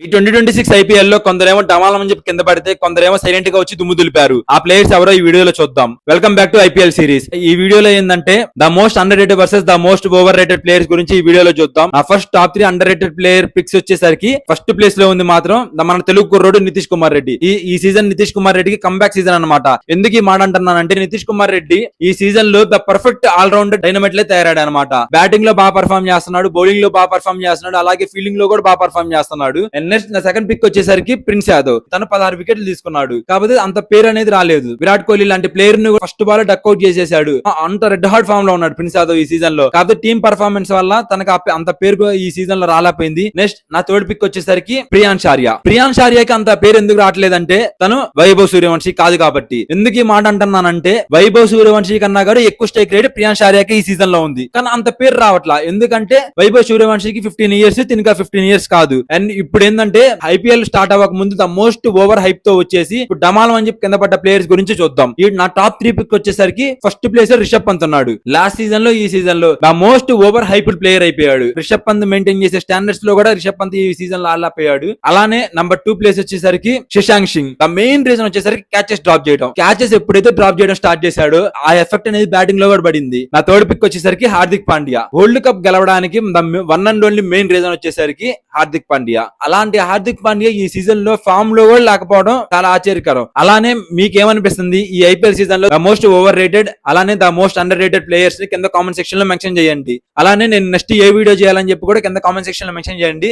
ఈ 2026 ఐపీఎల్ లో కొందరేమో డమాలని చెప్పి కింద పడితే కొందరేమో సైలెంట్ గా వచ్చి దుమ్ము దులిపారు. ఆ ప్లేయర్స్ ఎవరో ఈ వీడియోలో చూద్దాం. Welcome back to IPL series. ఈ వీడియోలో ఏంటంటే the most underrated versus the most overrated players గురించి ఈ వీడియోలో చూద్దాం. ఆ first top 3 underrated player picks వచ్చేసరికి ఫస్ట్ ప్లేస్ లో ఉంది మాత్రం మన తెలుగు కుర్రోడు నితీష్ కుమార్ రెడ్డి. ఈ సీజన్ నితీష్ కుమార్ రెడ్డికి కంబ్యాక్ సీజన్ అన్నమాట. ఎందుకు ఈ మాట అంటున్నానంటే నితీష్ కుమార్ రెడ్డి ఈ సీజన్ లో the perfect all rounder dynamite లే తయారాడు అనమాట. బ్యాటింగ్ లో బాగా పర్ఫార్మ్ చేస్తున్నాడు, బౌలింగ్ లో బాగా పర్ఫార్మ్ చేస్తున్నాడు, అలాగే ఫీల్డింగ్ లో కూడా బాగా పర్ఫార్మ్ చేస్తున్నాడు. అండ్ నెక్స్ట్ నా సెకండ్ పిక్ వచ్చేసరికి ప్రిన్స్ యాదవ్. తను 16 వికెట్లు తీసుకున్నాడు, కాకపోతే అంత పేరు అనేది రాలేదు. విరాట్ కోహ్లీ లాంటి ప్లేయర్ ను ఫస్ట్ బాల్ డక్అౌట్ చేసేసాడు. అంత రెడ్ హార్ట్ ఫామ్ లో ఉన్నాడు ప్రిన్స్ యాదవ్ ఈ సీజన్ లో. కాకపోతే టీమ్ పర్ఫార్మెన్స్ వల్ల తనకు అంత పేరు ఈ సీజన్ లో రాలేకపోయింది. నెక్స్ట్ నా థర్డ్ పిక్ వచ్చేసరికి ప్రియాంష్ ఆర్యాకి అంత పేరు ఎందుకు రావట్లేదంటే తను వైభవ్ సూర్యవంశీ కాదు కాబట్టి. ఎందుకు ఈ మాట అంటున్నానంటే వైభవ్ సూర్యవంశీ కన్నా కూడా ఎక్కువ స్ట్రైక్ రేట్ ప్రియాంష్ ఆర్యాకి ఈ సీజన్ లో ఉంది, కానీ అంత పేరు రావట్లా. ఎందుకంటే వైభవ్ సూర్యవంశీకి 15 ఇయర్స్, తినక 15 ఇయర్స్ కాదు. అండ్ ఇప్పుడు ఏంటంటే ఐపీఎల్ స్టార్ట్ అవ్వక ముందు ద మోస్ట్ ఓవర్ హైప్ తో వచ్చేసి ఇప్పుడు డమాలం అని చెప్పి కింద పడ్డ ప్లేయర్స్ గురించి చూద్దాం. ఈ నా టాప్ 3 పిక్ వచ్చేసరికి ఫస్ట్ ప్లేస్ రిషబ్ పంత్ ఉన్నాడు. లాస్ట్ సీజన్ లో ఈ సీజన్ లో the most over hyped player అయిపోయాడు. రిషబ్ పంత్ మెయింటైన్ చేసే స్టాండర్డ్స్ లో కూడా రిషబ్ పంత్ ఈ సీజన్ లో ఆడిపోయాడు. అలానే నంబర్ 2 ప్లేస్ వచ్చేసరికి Shashank Singh. The main reason వచ్చేసరికి క్యాచెస్ డ్రాప్ చేయడం. క్యాచెస్ ఎప్పుడైతే డ్రాప్ చేయడం స్టార్ట్ చేశాడో ఆ ఎఫెక్ట్ అనేది బ్యాటింగ్ లో కూడా పడింది. నా థర్డ్ పిక్ వచ్చేసరికి హార్దిక్ పాండ్యా. వరల్డ్ కప్ గెలవడానికి one and only main reason వచ్చేసరికి హార్దిక్ పాండ్యా. అలాంటి హార్దిక్ పాండ్యా ఈ సీజన్ లో ఫామ్ లో కూడా లేకపోవడం చాలా ఆశ్చర్యకరం. అలానే మీకేమనిపిస్తుంది ఈ ఐపీఎల్ సీజన్ లో ద మోస్ట్ ఓవర్ రేటెడ్ అలానే the most under rated players ని కింద కామెంట్ సెక్షన్ లో మెన్షన్ చేయండి. అలానే నేను నెక్స్ట్ ఏ వీడియో చేయాలని చెప్పి కూడా కింద కామెంట్ సెక్షన్ లో మెన్షన్ చేయండి.